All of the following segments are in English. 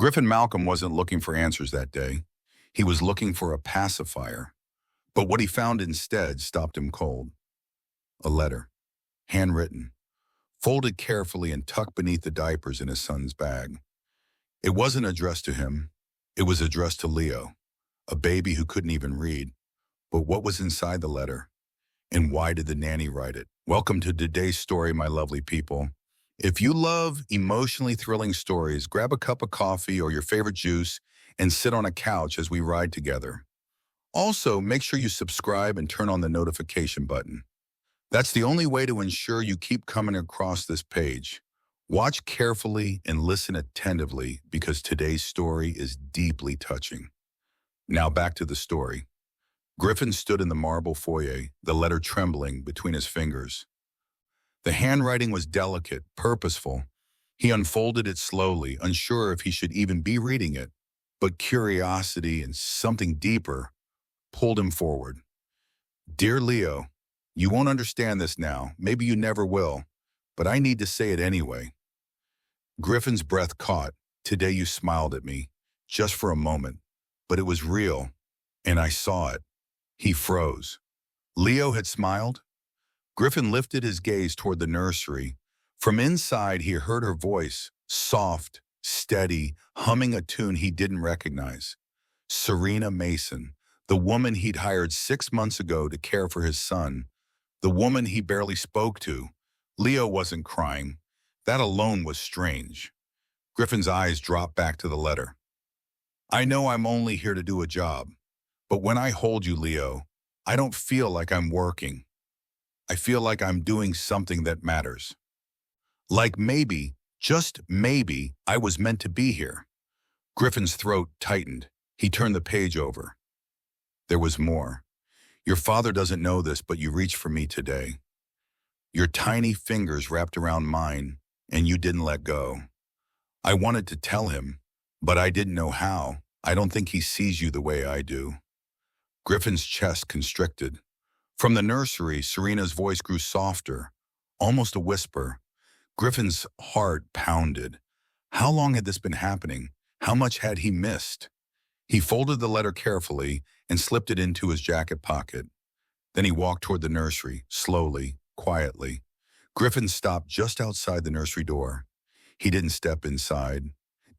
Griffin Malcolm wasn't looking for answers that day. He was looking for a pacifier. But what he found instead stopped him cold. A letter, handwritten, folded carefully and tucked beneath the diapers in his son's bag. It wasn't addressed to him. It was addressed to Leo, a baby who couldn't even read. But what was inside the letter? And why did the nanny write it? Welcome to today's story, my lovely people. If you love emotionally thrilling stories, grab a cup of coffee or your favorite juice and sit on a couch as we ride together. Also, make sure you subscribe and turn on the notification button. That's the only way to ensure you keep coming across this page. Watch carefully and listen attentively because today's story is deeply touching. Now back to the story. Griffin stood in the marble foyer, the letter trembling between his fingers. The handwriting was delicate, purposeful. He unfolded it slowly, unsure if he should even be reading it. But curiosity and something deeper pulled him forward. Dear Leo, you won't understand this now. Maybe you never will. But I need to say it anyway. Griffin's breath caught. Today you smiled at me, just for a moment. But it was real, and I saw it. He froze. Leo had smiled? Griffin lifted his gaze toward the nursery. From inside, he heard her voice, soft, steady, humming a tune he didn't recognize. Serena Mason, the woman he'd hired 6 months ago to care for his son, the woman he barely spoke to. Leo wasn't crying. That alone was strange. Griffin's eyes dropped back to the letter. I know I'm only here to do a job, but when I hold you, Leo, I don't feel like I'm working. I feel like I'm doing something that matters. Like maybe, just maybe, I was meant to be here. Griffin's throat tightened. He turned the page over. There was more. Your father doesn't know this, but you reached for me today. Your tiny fingers wrapped around mine, and you didn't let go. I wanted to tell him, but I didn't know how. I don't think he sees you the way I do. Griffin's chest constricted. From the nursery, Serena's voice grew softer, almost a whisper. Griffin's heart pounded. How long had this been happening? How much had he missed? He folded the letter carefully and slipped it into his jacket pocket. Then he walked toward the nursery, slowly, quietly. Griffin stopped just outside the nursery door. He didn't step inside,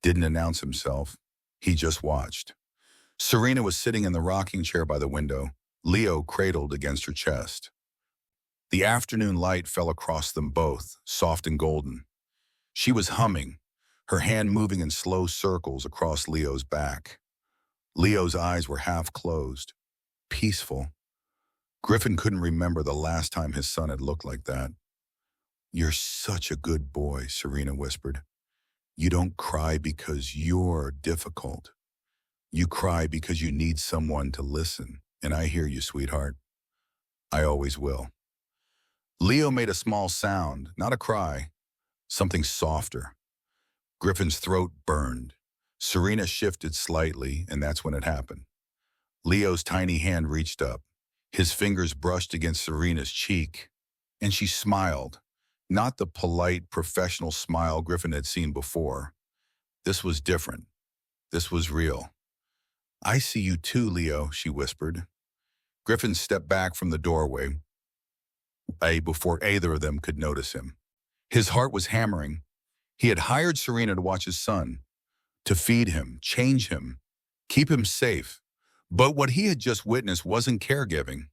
didn't announce himself. He just watched. Serena was sitting in the rocking chair by the window, Leo cradled against her chest. The afternoon light fell across them both, soft and golden. She was humming, her hand moving in slow circles across Leo's back. Leo's eyes were half closed, peaceful. Griffin couldn't remember the last time his son had looked like that. You're such a good boy, Serena whispered. You don't cry because you're difficult. You cry because you need someone to listen. And I hear you, sweetheart. I always will. Leo made a small sound, not a cry, something softer. Griffin's throat burned. Serena shifted slightly, and that's when it happened. Leo's tiny hand reached up. His fingers brushed against Serena's cheek, and she smiled. Not the polite, professional smile Griffin had seen before. This was different. This was real. I see you too, Leo, she whispered. Griffin stepped back from the doorway before either of them could notice him. His heart was hammering. He had hired Serena to watch his son, to feed him, change him, keep him safe. But what he had just witnessed wasn't caregiving.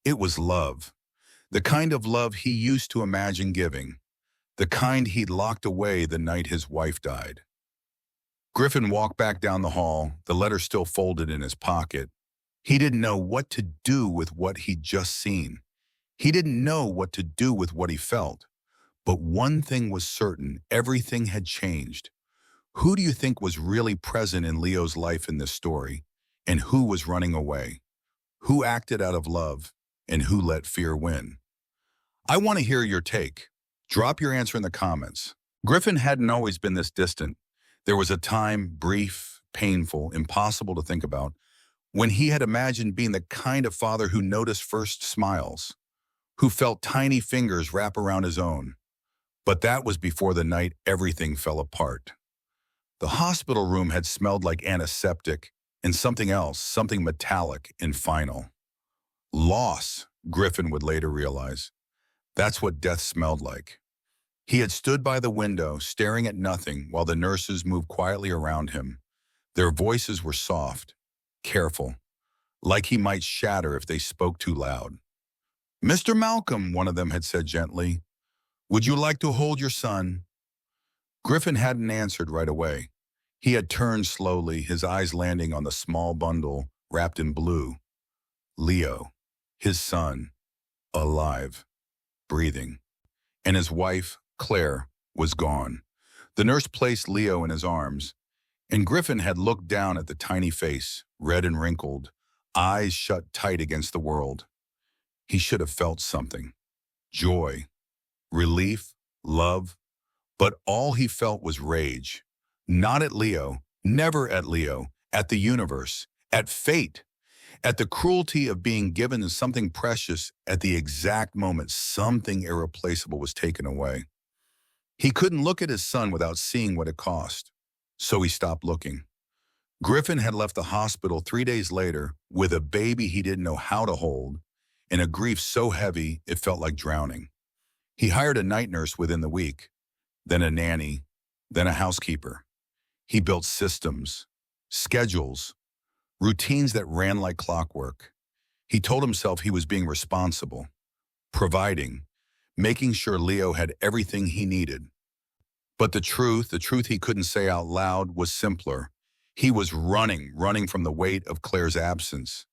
It was love. The kind of love he used to imagine giving. The kind he'd locked away the night his wife died. Griffin walked back down the hall, the letter still folded in his pocket. He didn't know what to do with what he'd just seen. He didn't know what to do with what he felt. But one thing was certain, everything had changed. Who do you think was really present in Leo's life in this story? And who was running away? Who acted out of love? And who let fear win? I want to hear your take. Drop your answer in the comments. Griffin hadn't always been this distant. There was a time, brief, painful, impossible to think about, when he had imagined being the kind of father who noticed first smiles, who felt tiny fingers wrap around his own. But that was before the night everything fell apart. The hospital room had smelled like antiseptic and something else, something metallic and final. Loss, Griffin would later realize. That's what death smelled like. He had stood by the window, staring at nothing while the nurses moved quietly around him. Their voices were soft, careful, like he might shatter if they spoke too loud. "Mr. Malcolm," one of them had said gently, "would you like to hold your son?" Griffin hadn't answered right away. He had turned slowly, his eyes landing on the small bundle wrapped in blue. Leo, his son, alive, breathing. And his wife, Claire, was gone. The nurse placed Leo in his arms, and Griffin had looked down at the tiny face, red and wrinkled, eyes shut tight against the world. He should have felt something. Joy, relief, love. But all he felt was rage. Not at Leo, never at Leo, at the universe, at fate, at the cruelty of being given something precious at the exact moment something irreplaceable was taken away. He couldn't look at his son without seeing what it cost. So he stopped looking. Griffin had left the hospital 3 days later with a baby he didn't know how to hold and a grief so heavy it felt like drowning. He hired a night nurse within the week, then a nanny, then a housekeeper. He built systems, schedules, routines that ran like clockwork. He told himself he was being responsible, providing, making sure Leo had everything he needed. But the truth he couldn't say out loud was simpler. He was running from the weight of Claire's absence,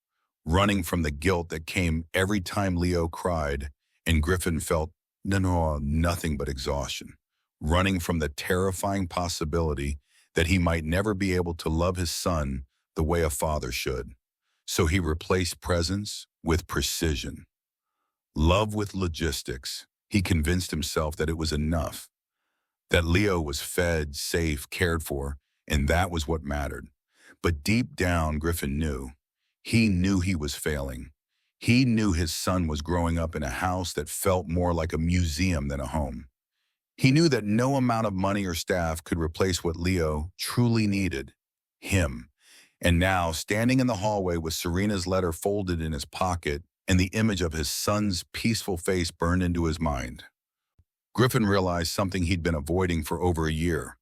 running from the guilt that came every time Leo cried, and Griffin felt nothing but exhaustion, running from the terrifying possibility that he might never be able to love his son the way a father should. So he replaced presence with precision, love with logistics. He convinced himself that it was enough, that Leo was fed, safe, cared for, and that was what mattered. But deep down, Griffin knew. He knew he was failing. He knew his son was growing up in a house that felt more like a museum than a home. He knew that no amount of money or staff could replace what Leo truly needed, him. And now, standing in the hallway with Serena's letter folded in his pocket and the image of his son's peaceful face burned into his mind, Griffin realized something he'd been avoiding for over a year.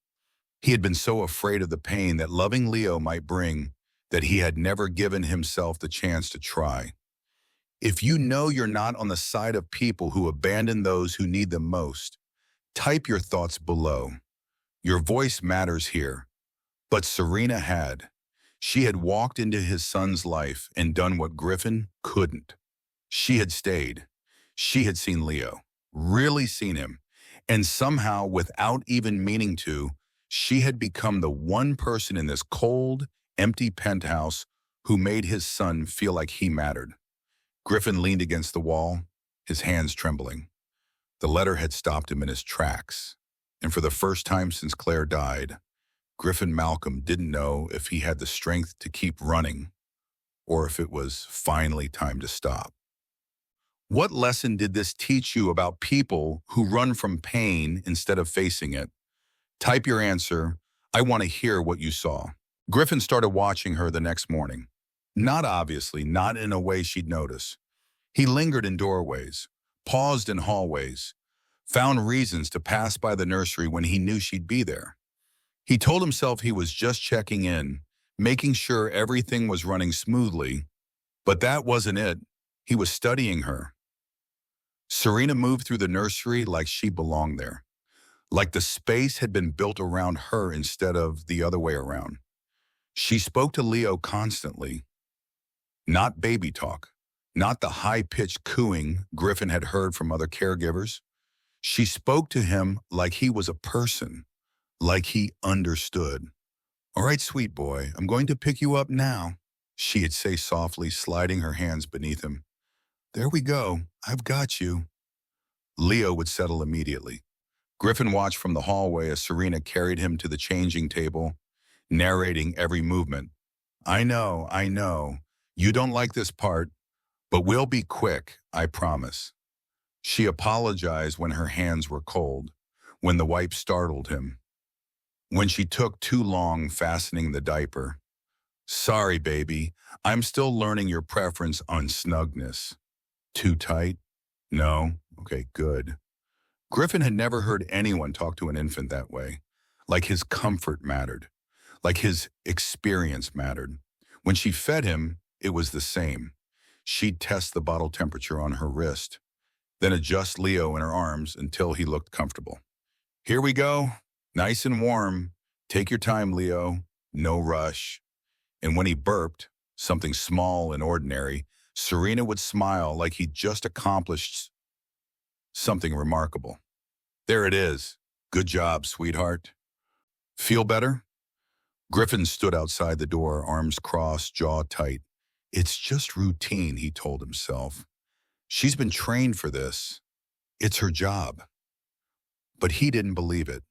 He had been so afraid of the pain that loving Leo might bring that he had never given himself the chance to try. If you know you're not on the side of people who abandon those who need them most, type your thoughts below. Your voice matters here. But Serena had. She had walked into his son's life and done what Griffin couldn't. She had stayed. She had seen Leo, really seen him, and somehow, without even meaning to, she had become the one person in this cold, empty penthouse who made his son feel like he mattered. Griffin leaned against the wall, his hands trembling. The letter had stopped him in his tracks, and for the first time since Claire died, Griffin Malcolm didn't know if he had the strength to keep running or if it was finally time to stop. What lesson did this teach you about people who run from pain instead of facing it? Type your answer. I want to hear what you saw. Griffin started watching her the next morning. Not obviously, not in a way she'd notice. He lingered in doorways, paused in hallways, found reasons to pass by the nursery when he knew she'd be there. He told himself he was just checking in, making sure everything was running smoothly, but that wasn't it. He was studying her. Serena moved through the nursery like she belonged there, like the space had been built around her instead of the other way around. She spoke to Leo constantly. Not baby talk, not the high-pitched cooing Griffin had heard from other caregivers. She spoke to him like he was a person, like he understood. "All right, sweet boy, I'm going to pick you up now," she'd say softly, sliding her hands beneath him. "There we go, I've got you." Leo would settle immediately. Griffin watched from the hallway as Serena carried him to the changing table, narrating every movement. I know, you don't like this part, but we'll be quick, I promise." She apologized when her hands were cold, when the wipe startled him. When she took too long fastening the diaper, "Sorry, baby, I'm still learning your preference on snugness." "Too tight?" "No." "Okay, good." Griffin had never heard anyone talk to an infant that way. Like his comfort mattered. Like his experience mattered. When she fed him, it was the same. She'd test the bottle temperature on her wrist, then adjust Leo in her arms until he looked comfortable. "Here we go. Nice and warm. Take your time, Leo. No rush." And when he burped, something small and ordinary, Serena would smile like he'd just accomplished something remarkable. "There it is. Good job, sweetheart. Feel better?" Griffin stood outside the door, arms crossed, jaw tight. "It's just routine," he told himself. "She's been trained for this. It's her job." But he didn't believe it,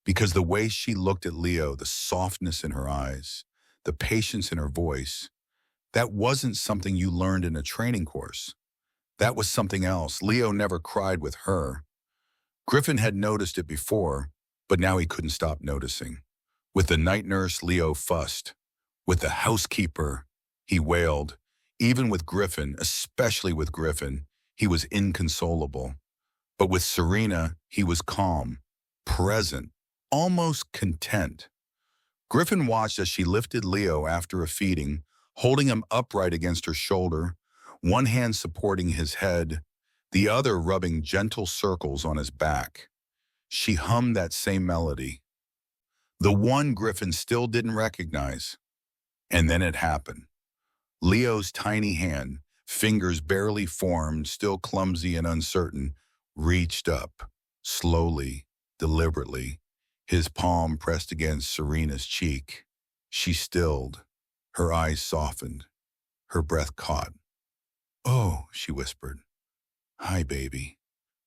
because the way she looked at Leo, the softness in her eyes, the patience in her voice, that wasn't something you learned in a training course. That was something else. Leo never cried with her. Griffin had noticed it before, but now he couldn't stop noticing. With the night nurse, Leo fussed. With the housekeeper, he wailed. Even with Griffin, especially with Griffin, he was inconsolable. But with Serena, he was calm, present, almost content. Griffin watched as she lifted Leo after a feeding, holding him upright against her shoulder, one hand supporting his head, the other rubbing gentle circles on his back. She hummed that same melody, the one Griffin still didn't recognize. And then it happened. Leo's tiny hand, fingers barely formed, still clumsy and uncertain, reached up, slowly, deliberately, his palm pressed against Serena's cheek. She stilled, her eyes softened, her breath caught. "Oh," she whispered. "Hi, baby."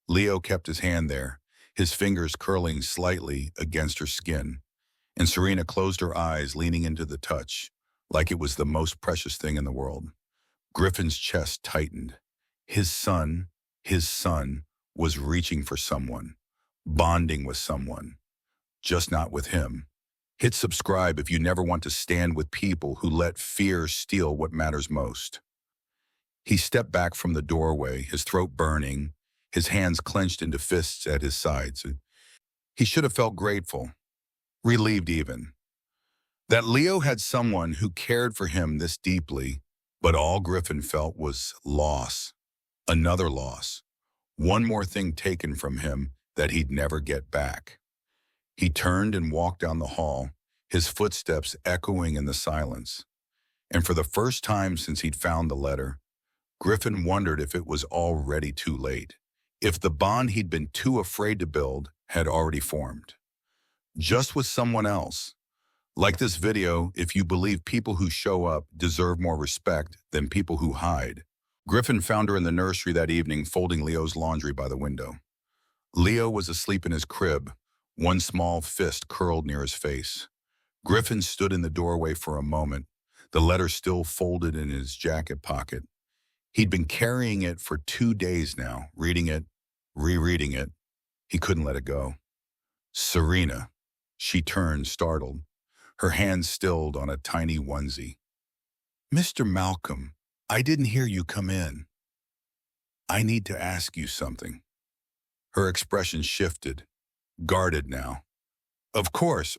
Leo kept his hand there, his fingers curling slightly against her skin, and Serena closed her eyes, leaning into the touch, like it was the most precious thing in the world. Griffin's chest tightened. His son, was reaching for someone, bonding with someone, just not with him. Hit subscribe if you never want to stand with people who let fear steal what matters most. He stepped back from the doorway, his throat burning, his hands clenched into fists at his sides. He should have felt grateful, relieved even, that Leo had someone who cared for him this deeply, but all Griffin felt was loss, another loss, one more thing taken from him that he'd never get back. He turned and walked down the hall, his footsteps echoing in the silence. And for the first time since he'd found the letter, Griffin wondered if it was already too late, if the bond he'd been too afraid to build had already formed. Just with someone else. Like this video, if you believe people who show up deserve more respect than people who hide. Griffin found her in the nursery that evening, folding Leo's laundry by the window. Leo was asleep in his crib, one small fist curled near his face. Griffin stood in the doorway for a moment, the letter still folded in his jacket pocket. He'd been carrying it for 2 days now, reading it, rereading it. He couldn't let it go. "Serena." She turned, startled, her hands stilled on a tiny onesie. "Mr. Malcolm, I didn't hear you come in. I need to ask you something." Her expression shifted, guarded now. "Of course,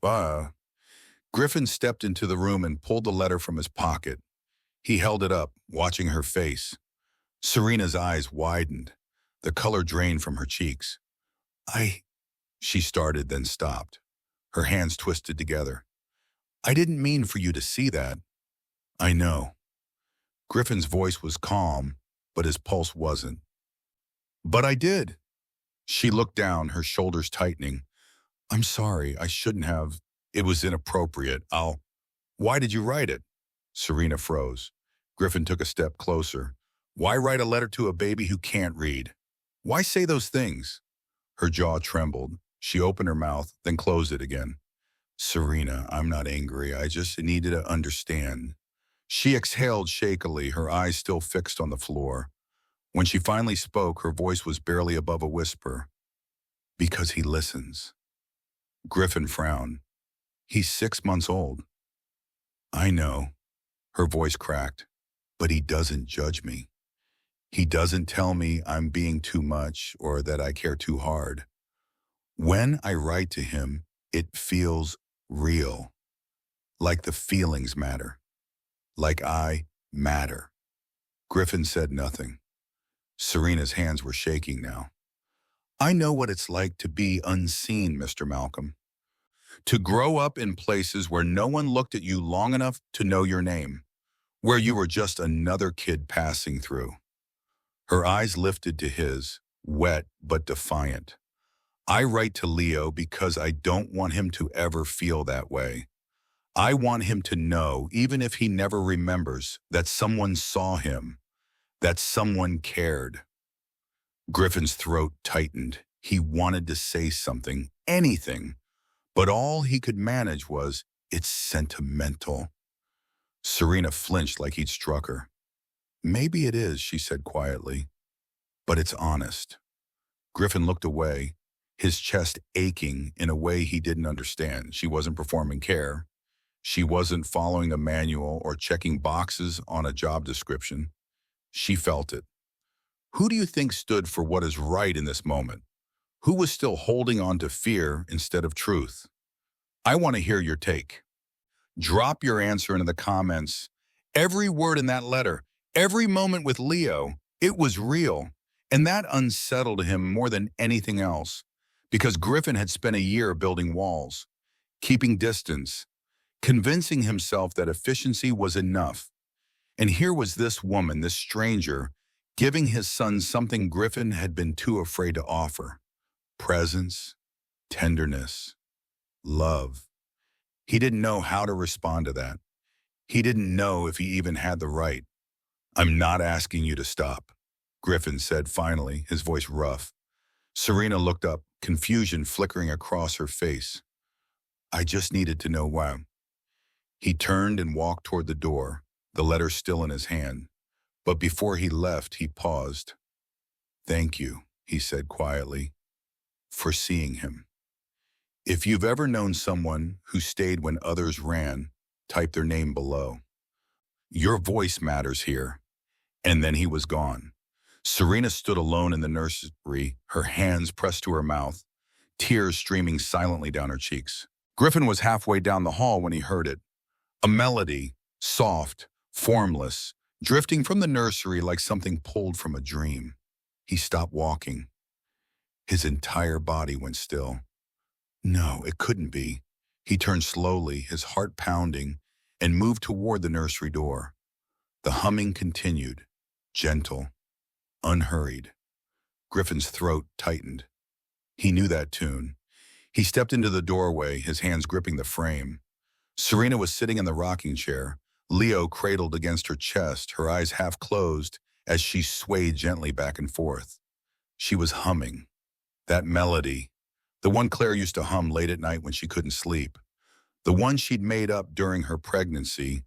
Griffin stepped into the room and pulled the letter from his pocket. He held it up, watching her face. Serena's eyes widened. The color drained from her cheeks. She started, then stopped. Her hands twisted together. "I didn't mean for you to see that." "I know." Griffin's voice was calm, but his pulse wasn't. "But I did." She looked down, her shoulders tightening. "I'm sorry, I shouldn't have. It was inappropriate. Why did you write it?" Serena froze. Griffin took a step closer. "Why write a letter to a baby who can't read? Why say those things?" Her jaw trembled. She opened her mouth, then closed it again. "Serena, I'm not angry. I just needed to understand." She exhaled shakily, her eyes still fixed on the floor. When she finally spoke, her voice was barely above a whisper. "Because he listens." Griffin frowned. He's 6 months old. I know, her voice cracked, but he doesn't judge me. He doesn't tell me I'm being too much or that I care too hard. When I write to him, it feels real, like the feelings matter, like I matter. Griffin said nothing. Serena's hands were shaking now. I know what it's like to be unseen, Mr. Malcolm. To grow up in places where no one looked at you long enough to know your name, where you were just another kid passing through. Her eyes lifted to his, wet but defiant. I write to Leo because I don't want him to ever feel that way. I want him to know, even if he never remembers, that someone saw him, that someone cared. Griffin's throat tightened. He wanted to say something, anything, but all he could manage was, it's sentimental. Serena flinched like he'd struck her. Maybe it is, she said quietly, but it's honest. Griffin looked away, his chest aching in a way he didn't understand. She wasn't performing care. She wasn't following a manual or checking boxes on a job description. She felt it. Who do you think stood for what is right in this moment? Who was still holding on to fear instead of truth? I want to hear your take. Drop your answer into the comments. Every word in that letter, every moment with Leo, it was real. And that unsettled him more than anything else, because Griffin had spent a year building walls, keeping distance, convincing himself that efficiency was enough. And here was this woman, this stranger, giving his son something Griffin had been too afraid to offer: presence, tenderness, love. He didn't know how to respond to that. He didn't know if he even had the right. I'm not asking you to stop, Griffin said finally, his voice rough. Serena looked up, confusion flickering across her face. I just needed to know why. He turned and walked toward the door, the letter still in his hand. But before he left, he paused. Thank you, he said quietly, for seeing him. If you've ever known someone who stayed when others ran, type their name below. Your voice matters here. And then he was gone. Serena stood alone in the nursery, her hands pressed to her mouth, tears streaming silently down her cheeks. Griffin was halfway down the hall when he heard it. A melody, soft, formless, drifting from the nursery like something pulled from a dream. He stopped walking. His entire body went still. No, it couldn't be. He turned slowly, his heart pounding, and moved toward the nursery door. The humming continued, gentle, unhurried. Griffin's throat tightened. He knew that tune. He stepped into the doorway, his hands gripping the frame. Serena was sitting in the rocking chair, Leo cradled against her chest, her eyes half closed as she swayed gently back and forth. She was humming. That melody, the one Claire used to hum late at night when she couldn't sleep. The one she'd made up during her pregnancy,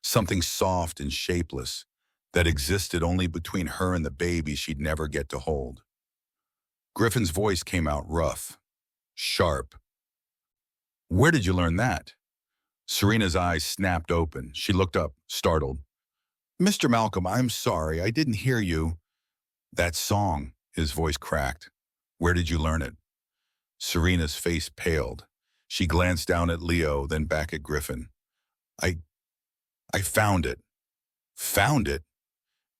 something soft and shapeless that existed only between her and the baby she'd never get to hold. Griffin's voice came out rough, sharp. Where did you learn that? Serena's eyes snapped open. She looked up, startled. Mr. Malcolm, I'm sorry, I didn't hear you. That song, his voice cracked. Where did you learn it? Serena's face paled. She glanced down at Leo, then back at Griffin. I found it. Found it?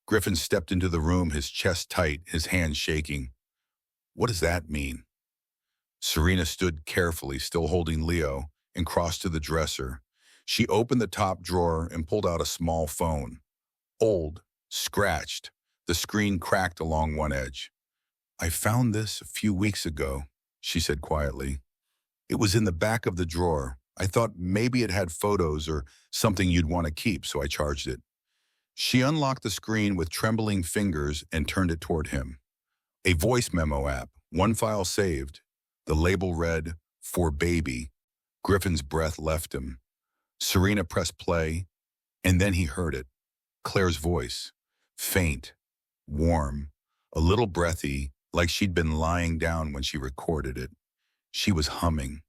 Griffin stepped into the room, his chest tight, his hands shaking. What does that mean? Serena stood carefully, still holding Leo, and crossed to the dresser. She opened the top drawer and pulled out a small phone. Old, scratched, the screen cracked along one edge. I found this a few weeks ago, she said quietly. It was in the back of the drawer. I thought maybe it had photos or something you'd want to keep, so I charged it. She unlocked the screen with trembling fingers and turned it toward him. A voice memo app, one file saved. The label read, "For Baby." Griffin's breath left him. Serena pressed play, and then he heard it. Claire's voice, faint, warm, a little breathy, like she'd been lying down when she recorded it. She was humming.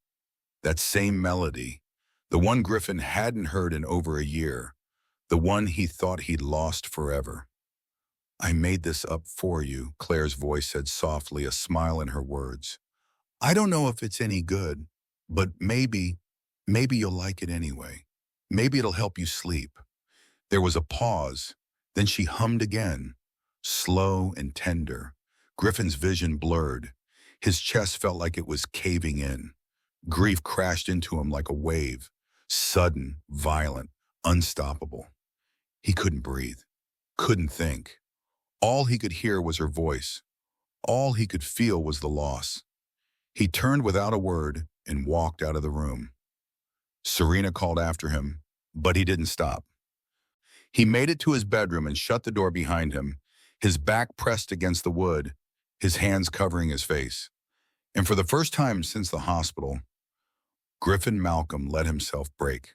That same melody, The one Griffin hadn't heard in over a year, the one he thought he'd lost forever. "I made this up for you," Claire's voice said softly, a smile in her words. "I don't know if it's any good, but maybe you'll like it anyway. Maybe it'll help you sleep." There was a pause, then she hummed again, slow and tender. Griffin's vision blurred. His chest felt like it was caving in. Grief crashed into him like a wave, sudden, violent, unstoppable. He couldn't breathe, couldn't think. All he could hear was her voice. All he could feel was the loss. He turned without a word and walked out of the room. Serena called after him, but he didn't stop. He made it to his bedroom and shut the door behind him, his back pressed against the wood, his hands covering his face. And for the first time since the hospital, Griffin Malcolm let himself break.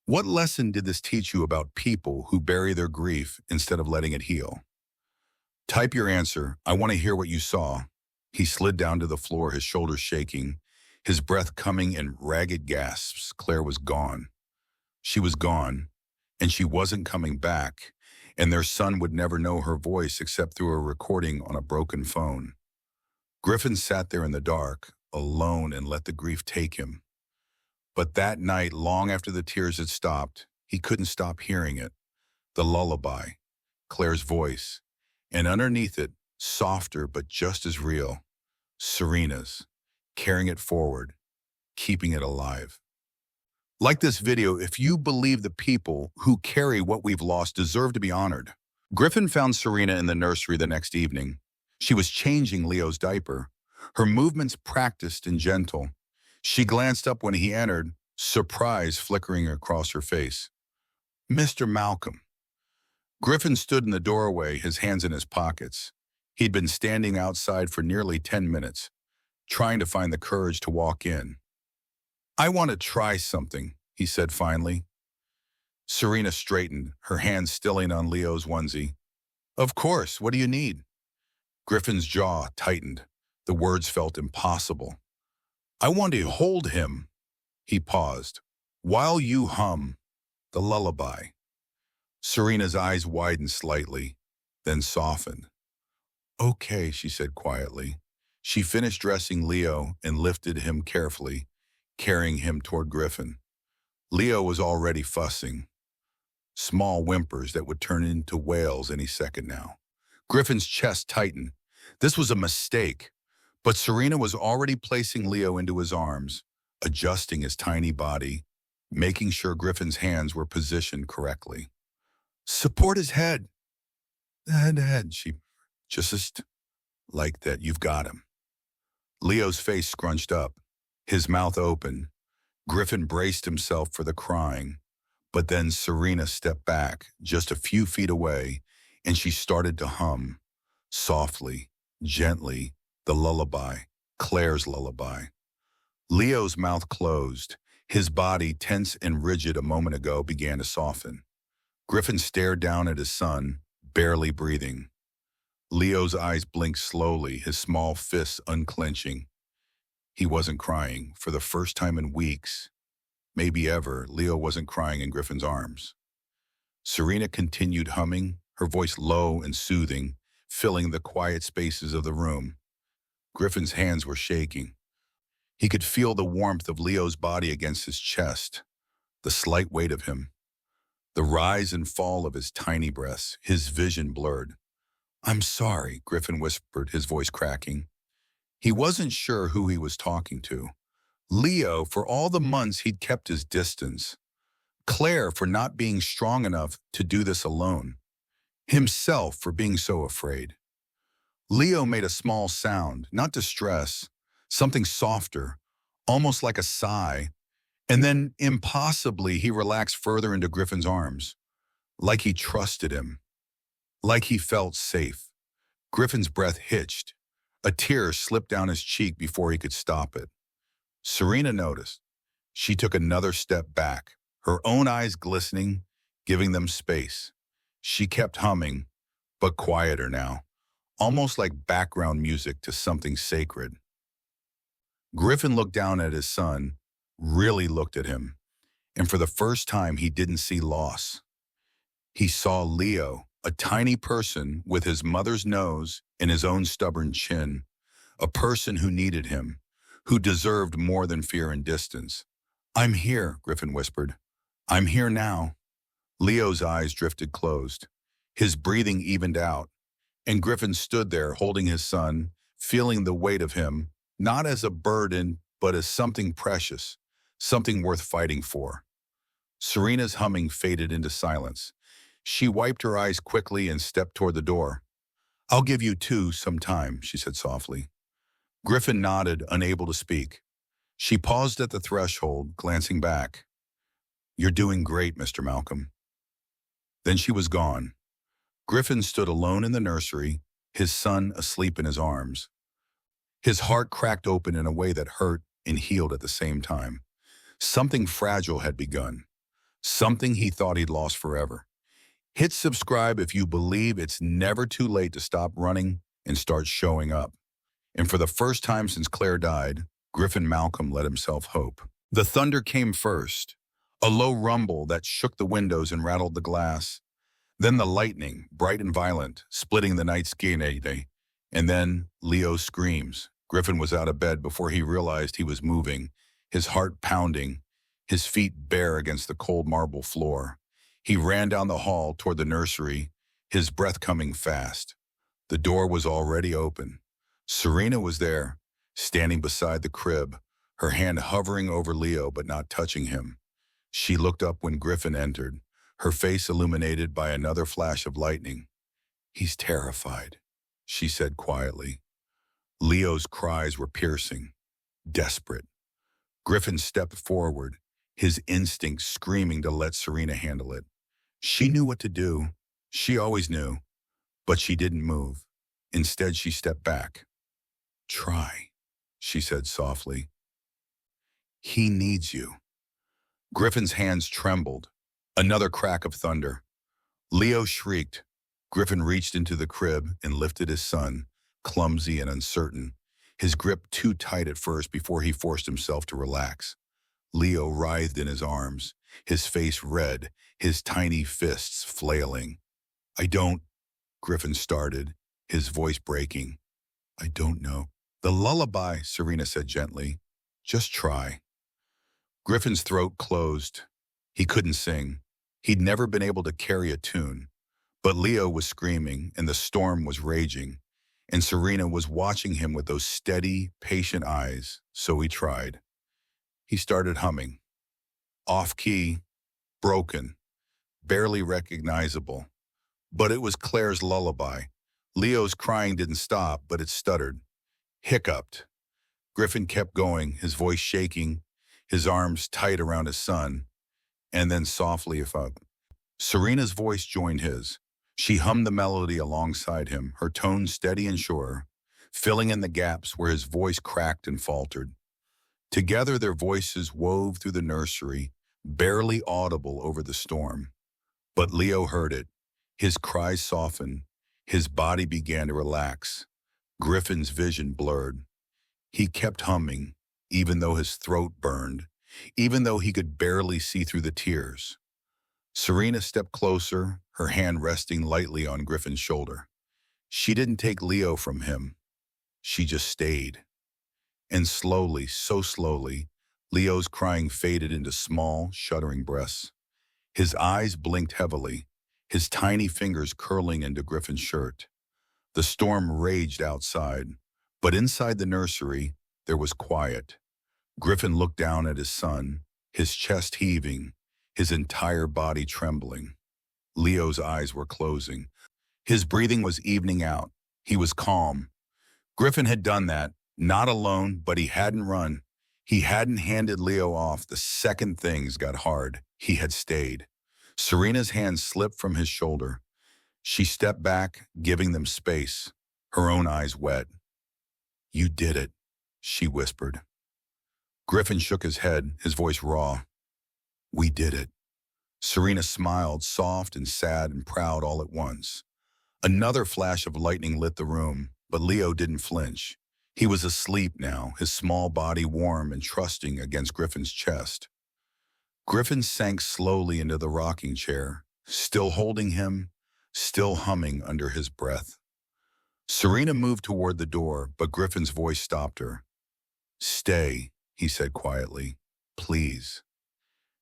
What lesson did this teach you about people who bury their grief instead of letting it heal? Type your answer. I want to hear what you saw. He slid down to the floor, his shoulders shaking, his breath coming in ragged gasps. Claire was gone. She was gone, and she wasn't coming back, and their son would never know her voice except through a recording on a broken phone. Griffin sat there in the dark, alone, and let the grief take him. But that night, long after the tears had stopped, he couldn't stop hearing it. The lullaby, Claire's voice, and underneath it, softer but just as real, Serena's, carrying it forward, keeping it alive. Like this video if you believe the people who carry what we've lost deserve to be honored. Griffin found Serena in the nursery the next evening. She was changing Leo's diaper, her movements practiced and gentle. She glanced up when he entered, surprise flickering across her face. "Mr. Malcolm." Griffin stood in the doorway, his hands in his pockets. He'd been standing outside for nearly 10 minutes, trying to find the courage to walk in. "I want to try something," he said finally. Serena straightened, her hands stilling on Leo's onesie. "Of course, what do you need?" Griffin's jaw tightened. The words felt impossible. "I want to hold him." He paused. "While you hum the lullaby." Serena's eyes widened slightly, then softened. "Okay," she said quietly. She finished dressing Leo and lifted him carefully, carrying him toward Griffin. Leo was already fussing. Small whimpers that would turn into wails any second now. Griffin's chest tightened. This was a mistake. But Serena was already placing Leo into his arms, adjusting his tiny body, making sure Griffin's hands were positioned correctly. "Support his head." "The head," she just like that. "You've got him." Leo's face scrunched up, his mouth open. Griffin braced himself for the crying, but then Serena stepped back just a few feet away, and she started to hum, softly, gently, the lullaby, Claire's lullaby. Leo's mouth closed. His body, tense and rigid a moment ago, began to soften. Griffin stared down at his son, barely breathing. Leo's eyes blinked slowly, his small fists unclenching. He wasn't crying. For the first time in weeks, maybe ever, Leo wasn't crying in Griffin's arms. Serena continued humming, her voice low and soothing, filling the quiet spaces of the room. Griffin's hands were shaking. He could feel the warmth of Leo's body against his chest, the slight weight of him, the rise and fall of his tiny breaths, his vision blurred. "I'm sorry," Griffin whispered, his voice cracking. He wasn't sure who he was talking to. Leo, for all the months he'd kept his distance. Claire, for not being strong enough to do this alone. Himself, for being so afraid. Leo made a small sound, not distress, something softer, almost like a sigh, and then, impossibly, he relaxed further into Griffin's arms, like he trusted him, like he felt safe. Griffin's breath hitched. A tear slipped down his cheek before he could stop it. Serena noticed. She took another step back, her own eyes glistening, giving them space. She kept humming, but quieter now, almost like background music to something sacred. Griffin looked down at his son, really looked at him. and for the first time he didn't see loss. He saw Leo, a tiny person with his mother's nose and his own stubborn chin, a person who needed him, who deserved more than fear and distance. "I'm here," Griffin whispered. "I'm here now." Leo's eyes drifted closed. His breathing evened out, and Griffin stood there holding his son, feeling the weight of him, not as a burden, but as something precious, something worth fighting for. Serena's humming faded into silence. She wiped her eyes quickly and stepped toward the door. "I'll give you two some time," she said softly. Griffin nodded, unable to speak. She paused at the threshold, glancing back. "You're doing great, Mr. Malcolm." Then she was gone. Griffin stood alone in the nursery, his son asleep in his arms. His heart cracked open in a way that hurt and healed at the same time. Something fragile had begun. Something he thought he'd lost forever. Hit subscribe if you believe it's never too late to stop running and start showing up. And for the first time since Claire died, Griffin Malcolm let himself hope. The thunder came first, a low rumble that shook the windows and rattled the glass. Then the lightning, bright and violent, splitting the night sky. And then Leo's screams. Griffin was out of bed before he realized he was moving, his heart pounding, his feet bare against the cold marble floor. He ran down the hall toward the nursery, his breath coming fast. The door was already open. Serena was there, standing beside the crib, her hand hovering over Leo but not touching him. She looked up when Griffin entered, her face illuminated by another flash of lightning. "He's terrified," she said quietly. Leo's cries were piercing, desperate. Griffin stepped forward, his instinct screaming to let Serena handle it. She knew what to do. She always knew. But she didn't move. Instead, she stepped back. "Try," she said softly. "He needs you." Griffin's hands trembled. Another crack of thunder. Leo shrieked. Griffin reached into the crib and lifted his son, clumsy and uncertain, his grip too tight at first before he forced himself to relax. Leo writhed in his arms, his face red, his tiny fists flailing. "I don't," Griffin started, his voice breaking. "I don't know." "The lullaby," Serena said gently. "Just try." Griffin's throat closed. He couldn't sing. He'd never been able to carry a tune. But Leo was screaming, and the storm was raging, and Serena was watching him with those steady, patient eyes, so he tried. He started humming. Off-key, broken, barely recognizable. But it was Claire's lullaby. Leo's crying didn't stop, but it stuttered, hiccuped. Griffin kept going, his voice shaking, his arms tight around his son, and then softly Serena's voice joined his. She hummed the melody alongside him, her tone steady and sure, filling in the gaps where his voice cracked and faltered. Together their voices wove through the nursery, barely audible over the storm. But Leo heard it. His cries softened. His body began to relax. Griffin's vision blurred. He kept humming, even though his throat burned, even though he could barely see through the tears. Serena stepped closer, her hand resting lightly on Griffin's shoulder. She didn't take Leo from him. She just stayed. And slowly, so slowly, Leo's crying faded into small, shuddering breaths. His eyes blinked heavily, his tiny fingers curling into Griffin's shirt. The storm raged outside, but inside the nursery, there was quiet. Griffin looked down at his son, his chest heaving, his entire body trembling. Leo's eyes were closing. His breathing was evening out. He was calm. Griffin had done that, not alone, but he hadn't run. He hadn't handed Leo off the second things got hard. He had stayed. Serena's hand slipped from his shoulder. She stepped back, giving them space, her own eyes wet. "You did it," she whispered. Griffin shook his head, his voice raw. "We did it." Serena smiled, soft and sad and proud all at once. Another flash of lightning lit the room, but Leo didn't flinch. He was asleep now, his small body warm and trusting against Griffin's chest. Griffin sank slowly into the rocking chair, still holding him, still humming under his breath. Serena moved toward the door, but Griffin's voice stopped her. "Stay," he said quietly. "Please."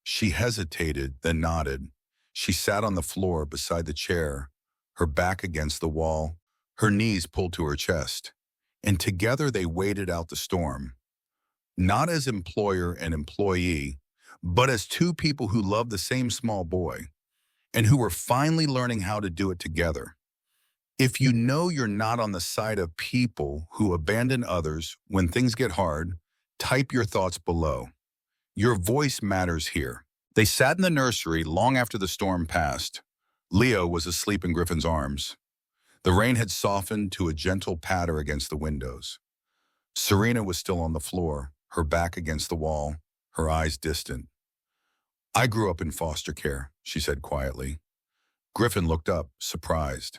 She hesitated, then nodded. She sat on the floor beside the chair, her back against the wall, her knees pulled to her chest. And together they waited out the storm. Not as employer and employee, but as two people who loved the same small boy and who were finally learning how to do it together. If you know you're not on the side of people who abandon others when things get hard, type your thoughts below. Your voice matters here. They sat in the nursery long after the storm passed. Leo was asleep in Griffin's arms. The rain had softened to a gentle patter against the windows. Serena was still on the floor, her back against the wall, her eyes distant. "I grew up in foster care," she said quietly. Griffin looked up, surprised.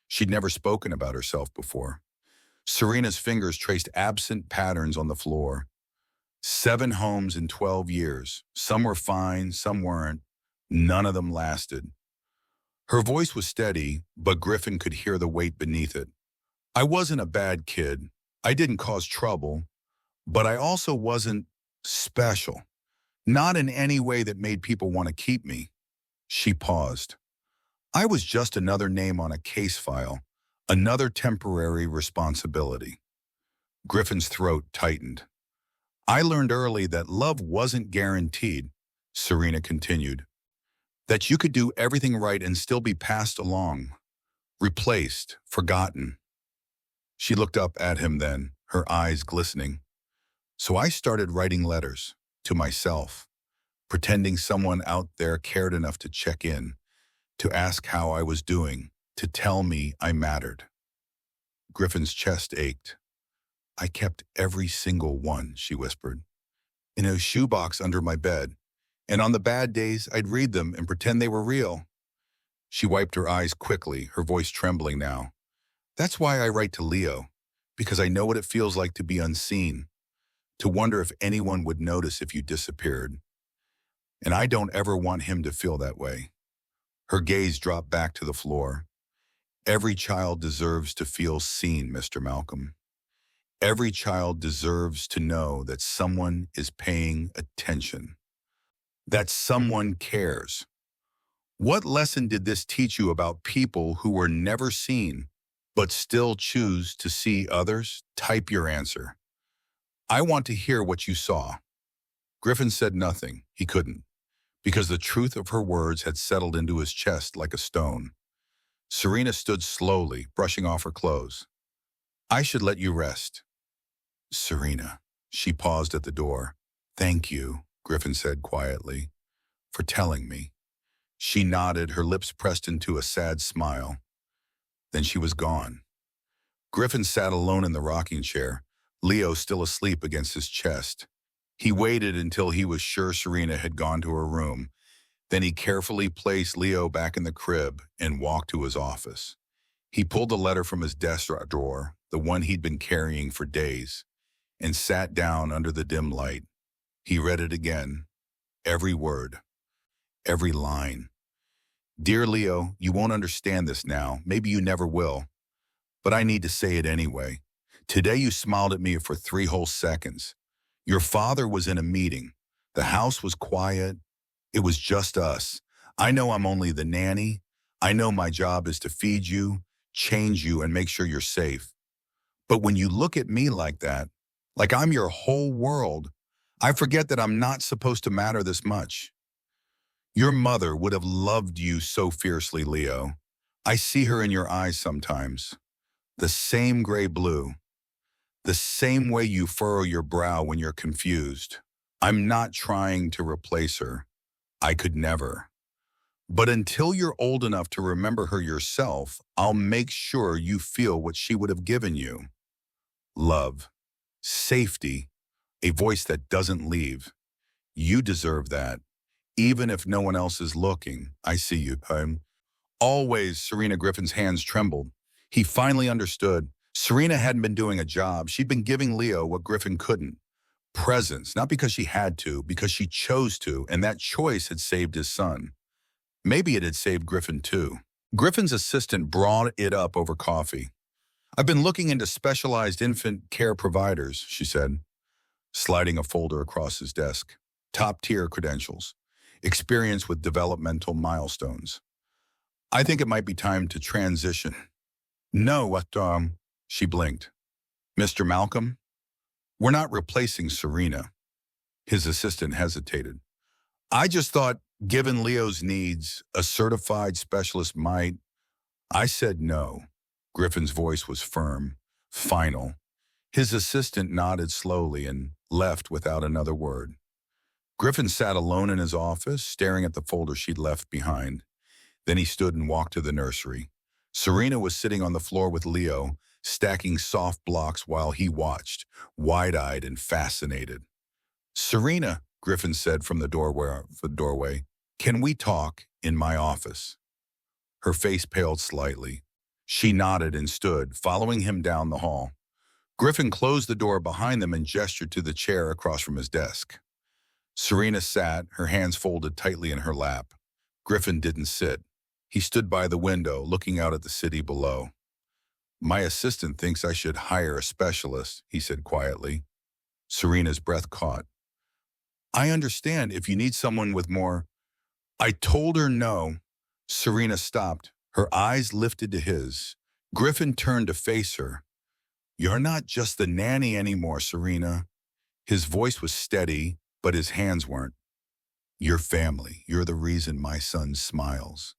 She'd never spoken about herself before. Serena's fingers traced absent patterns on the floor. 7 homes in 12 years. Some were fine, some weren't. None of them lasted. Her voice was steady, but Griffin could hear the weight beneath it. "I wasn't a bad kid. I didn't cause trouble, but I also wasn't special. Not in any way that made people want to keep me." She paused. "I was just another name on a case file, another temporary responsibility." Griffin's throat tightened. "I learned early that love wasn't guaranteed," Serena continued. "That you could do everything right and still be passed along, replaced, forgotten." She looked up at him then, her eyes glistening. "So I started writing letters to myself, pretending someone out there cared enough to check in, to ask how I was doing, to tell me I mattered." Griffin's chest ached. "I kept every single one," she whispered, "in a shoebox under my bed, and on the bad days I'd read them and pretend they were real." She wiped her eyes quickly, her voice trembling now. "That's why I write to Leo, because I know what it feels like to be unseen, to wonder if anyone would notice if you disappeared. And I don't ever want him to feel that way." Her gaze dropped back to the floor. "Every child deserves to feel seen, Mr. Malcolm. Every child deserves to know that someone is paying attention, that someone cares." What lesson did this teach you about people who were never seen, but still choose to see others? Type your answer. I want to hear what you saw. Griffin said nothing. He couldn't, because the truth of her words had settled into his chest like a stone. Serena stood slowly, brushing off her clothes. "I should let you rest." "Serena." She paused at the door. "Thank you," Griffin said quietly, "for telling me." She nodded, her lips pressed into a sad smile. Then she was gone. Griffin sat alone in the rocking chair, Leo still asleep against his chest. He waited until he was sure Serena had gone to her room. Then he carefully placed Leo back in the crib and walked to his office. He pulled a letter from his desk drawer, the one he'd been carrying for days, and sat down under the dim light. He read it again, every word, every line. "Dear Leo, you won't understand this now. Maybe you never will. But I need to say it anyway. Today you smiled at me for 3 whole seconds. Your father was in a meeting. The house was quiet. It was just us. I know I'm only the nanny. I know my job is to feed you, change you, and make sure you're safe. But when you look at me like that, like I'm your whole world, I forget that I'm not supposed to matter this much. Your mother would have loved you so fiercely, Leo. I see her in your eyes sometimes. The same gray blue. The same way you furrow your brow when you're confused. I'm not trying to replace her. I could never. But until you're old enough to remember her yourself, I'll make sure you feel what she would have given you. Love. Safety. A voice that doesn't leave. You deserve that. Even if no one else is looking, I see you, home." Always, Serena Griffin's hands trembled. He finally understood. Serena hadn't been doing a job. She'd been giving Leo what Griffin couldn't. Presence, not because she had to, because she chose to, and that choice had saved his son. Maybe it had saved Griffin too. Griffin's assistant brought it up over coffee. I've been looking into specialized infant care providers, she said, sliding a folder across his desk. Top-tier credentials. Experience with developmental milestones. I think it might be time to transition. No, she blinked. Mr. Malcolm? We're not replacing Serena. His assistant hesitated. I just thought, given Leo's needs, a certified specialist might. I said no. Griffin's voice was firm, final. His assistant nodded slowly and left without another word. Griffin sat alone in his office, staring at the folder she'd left behind. Then he stood and walked to the nursery. Serena was sitting on the floor with Leo, stacking soft blocks while he watched, wide-eyed and fascinated. Serena, Griffin said from the doorway, can we talk in my office? Her face paled slightly. She nodded and stood, following him down the hall. Griffin closed the door behind them and gestured to the chair across from his desk. Serena sat, her hands folded tightly in her lap. Griffin didn't sit. He stood by the window, looking out at the city below. My assistant thinks I should hire a specialist, he said quietly. Serena's breath caught. I understand if you need someone with more. I told her no. Serena stopped, her eyes lifted to his. Griffin turned to face her. You're not just the nanny anymore, Serena. His voice was steady, but his hands weren't. You're family. You're the reason my son smiles.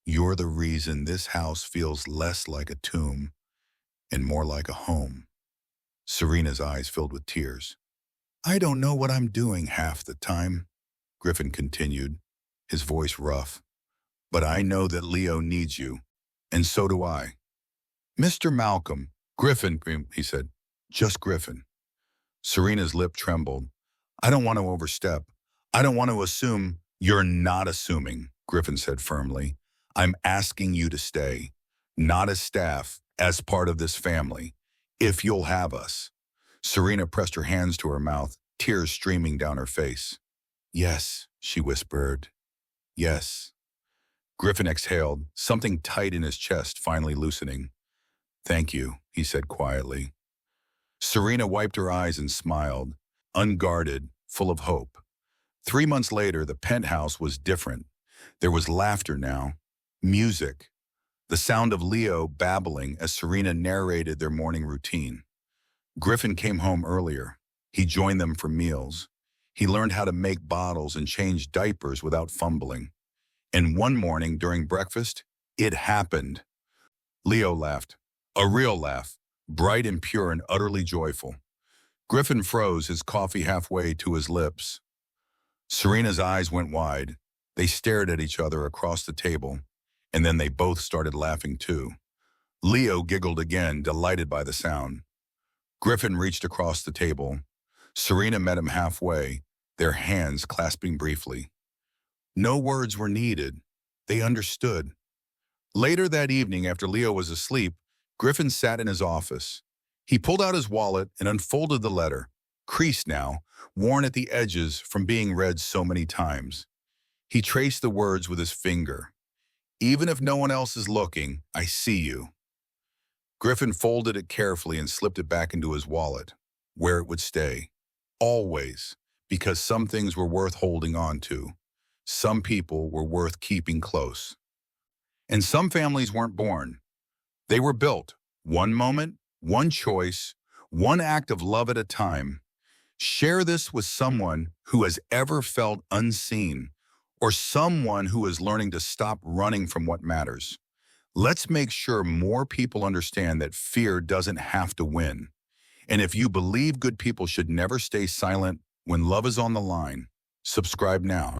You're the reason this house feels less like a tomb and more like a home. Serena's eyes filled with tears. I don't know what I'm doing half the time, Griffin continued, his voice rough. But I know that Leo needs you, and so do I. Mr. Malcolm, Griffin, he said, just Griffin. Serena's lip trembled. I don't want to overstep. I don't want to assume. You're not assuming, Griffin said firmly. I'm asking you to stay, not as staff, as part of this family, if you'll have us. Serena pressed her hands to her mouth, tears streaming down her face. Yes, she whispered. Yes. Griffin exhaled, something tight in his chest finally loosening. Thank you, he said quietly. Serena wiped her eyes and smiled, unguarded, full of hope. 3 months later, the penthouse was different. There was laughter now, music, the sound of Leo babbling as Serena narrated their morning routine. Griffin came home earlier. He joined them for meals. He learned how to make bottles and change diapers without fumbling. And one morning during breakfast, it happened. Leo laughed, a real laugh, bright and pure and utterly joyful. Griffin froze, his coffee halfway to his lips. Serena's eyes went wide. They stared at each other across the table, and then they both started laughing too. Leo giggled again, delighted by the sound. Griffin reached across the table. Serena met him halfway, their hands clasping briefly. No words were needed. They understood. Later that evening, after Leo was asleep, Griffin sat in his office. He pulled out his wallet and unfolded the letter, creased now, worn at the edges from being read so many times. He traced the words with his finger. Even if no one else is looking, I see you. Griffin folded it carefully and slipped it back into his wallet, where it would stay. Always, because some things were worth holding on to. Some people were worth keeping close. And some families weren't born. They were built, one moment, one choice, one act of love at a time. Share this with someone who has ever felt unseen, or someone who is learning to stop running from what matters. Let's make sure more people understand that fear doesn't have to win. And if you believe good people should never stay silent when love is on the line, subscribe now.